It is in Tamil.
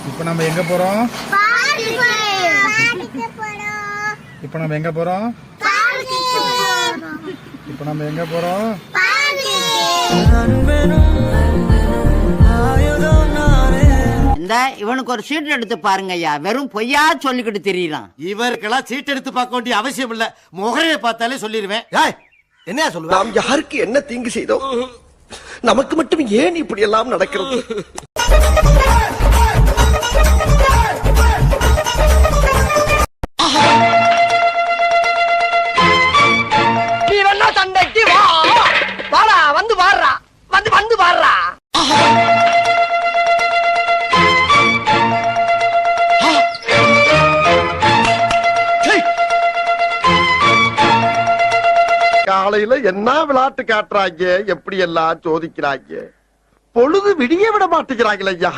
இப்போ நம்ம எங்க போறோம்? இப்போ நம்ம எங்க போறோம்? இப்போ நம்ம எங்க போறோம்? இந்த இவனுக்கு ஒரு சீட் எடுத்து பாருங்க ஐயா, வெறும் பொய்யா சொல்லிக்கிட்டு தெரியலாம். இவருக்கெல்லாம் சீட் எடுத்து பார்க்க வேண்டிய அவசியம் இல்ல, முகரையை பார்த்தாலே சொல்லிடுவேன். என்ன சொல்லுவா? நாம் யாருக்கு என்ன தீங்கு செய்தோம்? நமக்கு மட்டும் ஏன் இப்படி எல்லாம் நடக்கிறது? நீ வேணா சண்டைக்கு வா, வாடா, வந்து வாடுறா, வந்து வாடுறா. காலையில என்ன விளையாட்டு காட்டுறாங்க, எப்படி எல்லாம் சோதிக்கிறாங்க. பொழுது விடிய விட மாட்டேங்கிறாங்களே ஐயா.